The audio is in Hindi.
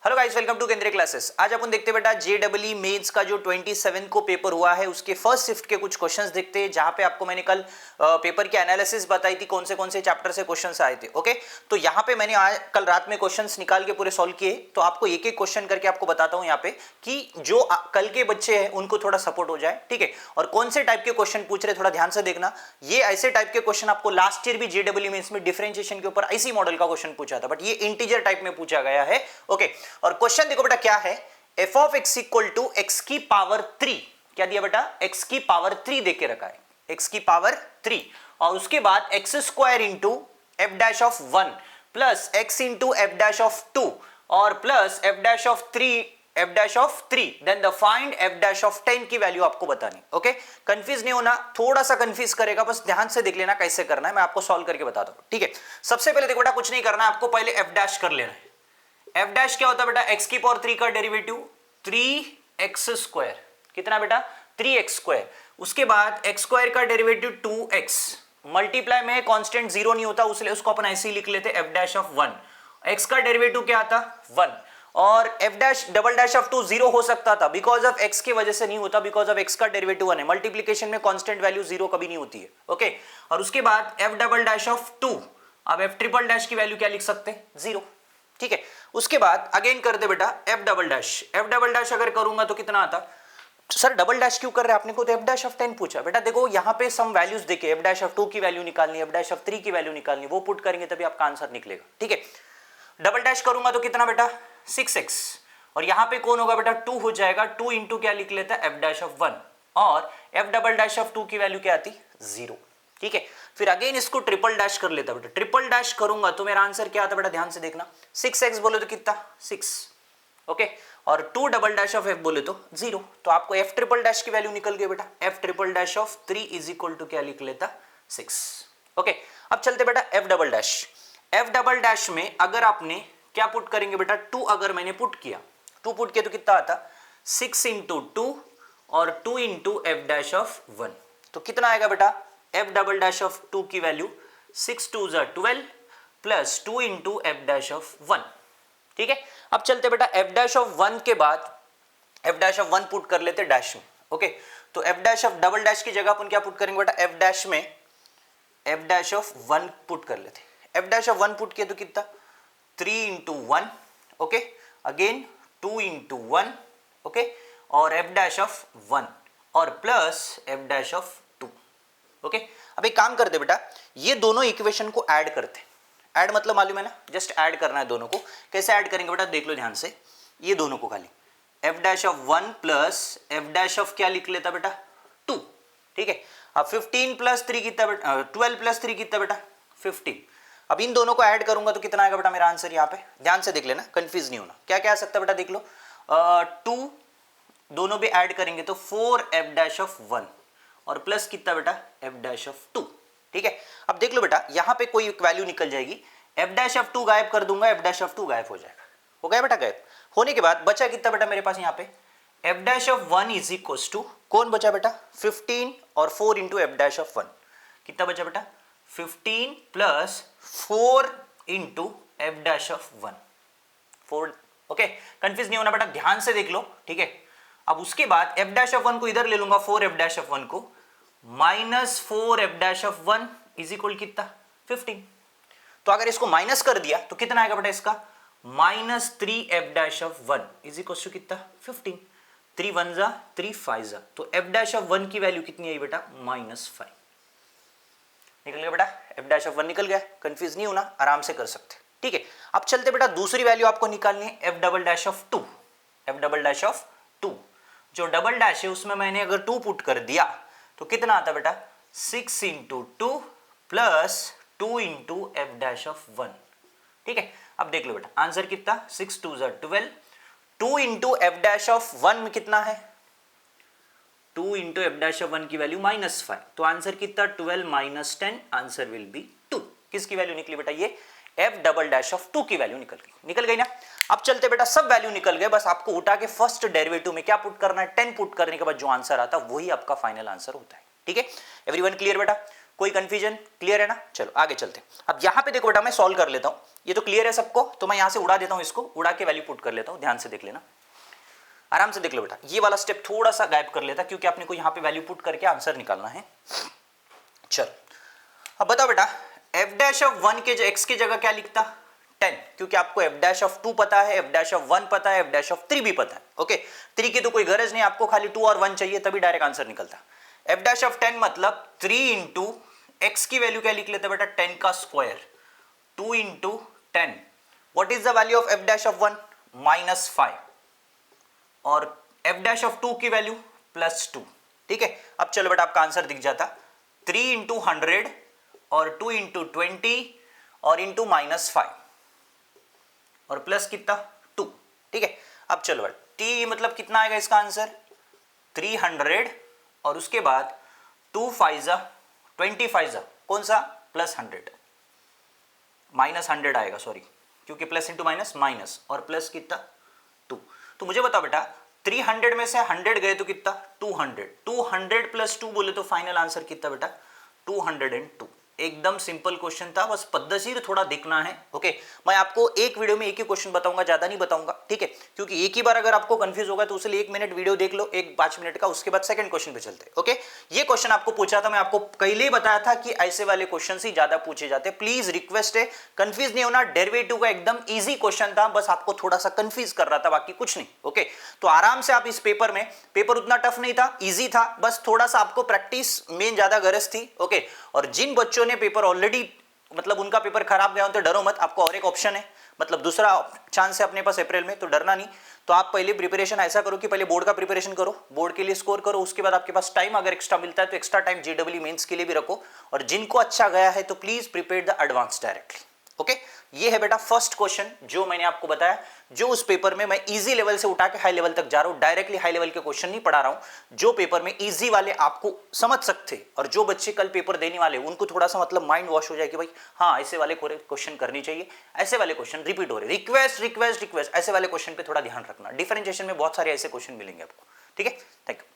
हेलो गाइस, वेलकम टू केंद्रीय क्लासेस। आज अपन देखते बेटा जेडब्ल्यू मेंस का जो 27 को पेपर हुआ है उसके फर्स्ट शिफ्ट के कुछ क्वेश्चंस देखते हैं, जहां पे आपको मैंने कल पेपर की एनालिसिस बताई थी कौन से चैप्टर से क्वेश्चंस आए थे। ओके, तो यहाँ पे मैंने आज कल रात में क्वेश्चंस निकाल के पूरे सॉल्व किए, तो आपको एक एक क्वेश्चन करके आपको बताता हूँ यहाँ पे कि जो कल के बच्चे हैं उनको थोड़ा सपोर्ट हो जाए, ठीक है। और कौन से टाइप के क्वेश्चन पूछ रहे थोड़ा ध्यान से देखना। ये ऐसे टाइप के क्वेश्चन आपको लास्ट ईयर भी जेडब्ल्यू मेंस में डिफरेंशिएशन के ऊपर ऐसी मॉडल का क्वेश्चन पूछा था, बट ये इंटीजर टाइप में पूछा गया है। ओके, और क्वेश्चन देखो बेटा क्या है, f of x equal to x की पावर 3। क्या दिया बेटा, x की पावर 3 देके रखा है, x की पावर 3, और उसके बाद x square into f dash of 1 plus x into f dash of 2 और plus f dash of 3 then the find f dash of 10 की वैल्यू आपको बतानी। ओके, कंफ्यूज नहीं होना, थोड़ा सा कंफ्यूज करेगा, बस ध्यान से देख लेना कैसे करना है, मैं आपको सॉल्व करके बताता हूं, ठीक है। सबसे पहले देखो बेटा कुछ नहीं करना, आपको पहले एफ डैश कर लेना है। एफ डैश क्या होता है बेटा, x की पावर 3 का डेरिवेटिव 3x स्क्वायर, कितना बेटा 3x स्क्वायर, उसके बाद x स्क्वायर का डेरिवेटिव 2x, मल्टीप्लाई में कांस्टेंट 0 नहीं होता इसलिए उसको अपन ऐसे ही लिख लेते f डैश ऑफ 1, x का डेरिवेटिव क्या आता 1, और f dash double dash of 2 0 हो सकता था बिकॉज ऑफ x की वजह से नहीं होता, बिकॉज ऑफ x का डेरिवेटिव 1 है, मल्टीप्लीकेशन में कांस्टेंट वैल्यू 0 कभी नहीं होती है। ओके, और उसके बाद f डबल डैश ऑफ 2, अब f ट्रिपल डैश की वैल्यू क्या लिख सकते हैं 0, ठीक है। उसके बाद अगेन कर दे बेटा एफ डबल डैश अगर करूंगा तो कितना आता, सर डबल डैश क्यों कर रहे हैं आपने को, तो एफ डैश ऑफ 10 पूछा बेटा। देखो यहाँ पे सम वैल्यूज देखे, एफ डैश ऑफ 2 की वैल्यू निकालनी, एफ डैश ऑफ 3 की वैल्यू निकालनी, वो पुट करेंगे तभी आपका आंसर निकलेगा, ठीक है। डबल डैश करूंगा तो कितना बेटा 6x, और यहाँ पे कौन होगा बेटा 2 हो जाएगा, 2 इंटू क्या लिख लेता है एफ डैश ऑफ 1, और एफ डबल डैश ऑफ 2 की वैल्यू क्या आती 0, ठीक है। फिर अगेन इसको ट्रिपल डैश कर लेता बेटा, ट्रिपल डैश करूंगा तो मेरा आंसर क्या आता बेटा, ध्यान से देखना, 6x बोले तो कितना 6, ओके, और 2 डबल डैश ऑफ f बोले तो 0, तो आपको f ट्रिपल डैश की वैल्यू निकल गई बेटा, f triple dash of 3 is equal to क्या लिख लेता 6। ओके, अब चलते बेटा f डबल डैश में अगर आपने क्या पुट करेंगे बेटा 2, अगर मैंने पुट किया 2 पुट किया तो कितना आता 6 इंटू 2 और 2 इंटू एफ डैश ऑफ 1, तो कितना आएगा बेटा f डबल डैश ऑफ 2 की value 6 2 12 plus 2 into f dash of 1, ठीक है। अब चलते बेटा f डैश ऑफ 1 के बाद f डैश ऑफ 1 पुट कर लेते डैश में। ओके, तो f dash of double dash की जगह अपन क्या पुट करेंगे बेटा, f डैश में f डैश ऑफ 1 पुट कर लेते, f डैश ऑफ 1 पुट किया तो कितना 3 into 1, okay, again 2 into 1, okay, और f डैश ऑफ 1 और plus f dash of 2, okay. अब एक काम करते बेटा, ये दोनों इक्वेशन को ऐड करते, ऐड मतलब मालूम है ना, जस्ट ऐड करना है दोनों को। कैसे ऐड करेंगे बेटा, देख लो ध्यान से, ये दोनों को खाली f dash of 1 plus f dash of क्या लिख लेता बेटा 2, ठीक है। अब 15 प्लस 3 कितना बेटा, 12 प्लस 3 कितना बेटा 15, अब इन दोनों को ऐड करूंगा तो कितना आएगा बेटा मेरा आंसर, यहाँ पे ध्यान से देख लेना, कंफ्यूज नहीं होना। क्या क्या आ सकता है बेटा, देख लो 2 दोनों भी ऐड करेंगे तो 4 f डैश ऑफ 1 और प्लस कितना बेटा f डैश ऑफ 2, ठीक है। अब देख लो बेटा यहां पे कोई वैल्यू निकल जाएगी, f डैश ऑफ 2 गायब कर दूंगा, f डैश ऑफ 2 गायब हो जाएगा, हो गया बेटा गायब। होने के बाद बचा कितना बेटा मेरे पास यहाँ पे f dash of 1 is equal to कौन बचा बेटा 15 और 4 इंटू एफ डैश ऑफ 1, कितना बचा बेटा 15 plus 4 into f dash of 1, 4, okay. Confuse नहीं होना बेटा, ध्यान से देख लो, ठीक है। अब उसके बाद f डैश ऑफ 1 को इधर ले लूंगा, 4 f डैश ऑफ 1 को minus 4 f dash of 1 is equal कितना 15, तो अगर इसको माइनस कर दिया तो कितना आएगा बेटा इसका minus 3 f dash of 1 is equal to कितना 15, 3 1 जा 3 5 जा, तो f डैश ऑफ 1 की वैल्यू कितनी आई बेटा -5, निकल गया बेटा f डैश ऑफ 1 निकल गया, कंफ्यूज नहीं होना, आराम से कर सकते, ठीक है। अब चलते बेटा दूसरी वैल्यू आपको निकालनी है f double dash of 2, f double dash of 2, जो डबल डैश है उसमें मैंने अगर 2 पुट कर दिया तो कितना आता बेटा 6 into 2 plus 2 into f dash of 1, ठीक है। अब देख लो बेटा आंसर कितना 6 2 12, 2 इंटू एफ डैश ऑफ 1 में कितना है 2 इंटू एफ डैश ऑफ 1 की वैल्यू -5, तो आंसर कितना 12 माइनस 10, आंसर विल बी 2। किसकी वैल्यू निकली बेटा, ये f डबल डैश ऑफ 2 की वैल्यू निकल गई ना। अब चलते बेटा सब वैल्यू निकल गए, बस आपको उठा के फर्स्ट डेरिवेटिव में क्या पुट करना है 10 पुट करने के बाद जो आंसर आता है वही आपका फाइनल आंसर होता है, ठीक है। एवरीवन क्लियर बेटा, कोई कंफ्यूजन? क्लियर है ना? चलो आगे चलते हैं। अब यहां पे देखो बेटा मैं सॉल्व कर लेता हूं, ये तो क्लियर है सबको, तो मैं यहां से उड़ा देता हूं, इसको उड़ा के वैल्यू पुट कर लेता हूं। ध्यान से देख लेना, आराम से देख लो बेटा। ये वाला स्टेप थोड़ा सा गायब कर लेता क्योंकि आपने को यहां पे वैल्यू पुट करके आंसर निकालना है। चलो अब बताओ बेटा, एफ डैश ऑफ 1 के एक्स की जगह क्या लिखता? 10, क्योंकि आपको एफ डैश ऑफ 2 पता है, एफ डैश ऑफ 1 पता है, एफ डैश ऑफ 3 भी पता है। ओके, 3 की तो कोई गरज नहीं, आपको खाली 2 और 1 चाहिए तभी डायरेक्ट आंसर निकलता। एफ डैश ऑफ 10 मतलब 3 इंटू एक्स की वैल्यू क्या लिख लेते बेटा? 10 का square, 2 into 10। What is the value of F dash of 1? -5, और एफ डैश ऑफ 2 की वैल्यू +2। ठीक है, अब चलो बेटा आपका आंसर दिख जाता, 3 इंटू 100 और 2 इंटू 20 और इंटू -5 और प्लस कितना? 2। ठीक है, अब चलो बेटा टी मतलब कितना आएगा इसका आंसर? 300 और उसके बाद 2 5 25, कौन सा? +100, -100 आएगा, सॉरी, क्योंकि प्लस इंटू माइनस माइनस, और प्लस कितना? 2। तो मुझे बताओ बेटा 300 में से 100 गए तो कितना? 200। 200 + 2 बोले तो फाइनल आंसर कितना बेटा? 202। एकदम सिंपल क्वेश्चन था, बस पद्धति थोड़ा देखना है। ओके, मैं आपको एक वीडियो में एक ही क्वेश्चन बताऊंगा, ज्यादा नहीं बताऊंगा। ठीक है, क्योंकि एक ही बार अगर आपको कंफ्यूज होगा तो उसके लिए 1 मिनट वीडियो देख लो, 5 मिनट का, उसके बाद सेकंड क्वेश्चन पे चलते हैं। ओके, ये क्वेश्चन आपको पूछा था, मैं आपको पहले ही बताया था कि ऐसे वाले क्वेश्चन ही ज्यादा पूछे जाते हैं। प्लीज रिक्वेस्ट है, कंफ्यूज नहीं होना। डेरिवेटिव का एकदम ईजी क्वेश्चन था, बस आपको थोड़ा सा कंफ्यूज कर रहा था, बाकी कुछ नहीं। ओके, तो आराम से आप इस पेपर में, पेपर उतना टफ नहीं था, ईजी था, बस थोड़ा सा आपको प्रैक्टिस में ज्यादा गरज थी। ओके, और जिन बच्चों ने पेपर ऑलरेडी मतलब उनका पेपर खराब गया हो तो डरो मत, आपको और एक ऑप्शन है, मतलब दूसरा चांस है अपने पास अप्रैल में, तो डरना नहीं। तो आप पहले प्रिपरेशन ऐसा करो कि पहले बोर्ड का प्रिपरेशन करो, बोर्ड के लिए स्कोर करो, उसके बाद आपके पास टाइम अगर एक्स्ट्रा मिलता है तो एक्स्ट्रा टाइम जेडब्ल्यू मेंस के लिए भी रखो, और जिनको अच्छा गया है तो please prepare the advance directly. Okay, ये है बेटा फर्स्ट क्वेश्चन जो मैंने आपको बताया, जो उस पेपर में मैं इजी लेवल से उठा के हाई लेवल तक जा रहा हूं, डायरेक्टली हाई लेवल के क्वेश्चन नहीं पढ़ा रहा हूं, जो पेपर में इजी वाले आपको समझ सकते, और जो बच्चे कल पेपर देने वाले उनको थोड़ा सा मतलब माइंड वॉश हो जाए कि भाई हाँ ऐसे वाले क्वेश्चन करने चाहिए, ऐसे वाले क्वेश्चन रिपीट हो रहे, रिक्वेस्ट रिक्वेस्ट रिक्वेस्ट, ऐसे वाले क्वेश्चन पे थोड़ा ध्यान रखना। डिफरेंशिएशन में बहुत सारे ऐसे क्वेश्चन मिलेंगे आपको। ठीक है, थैंक यू।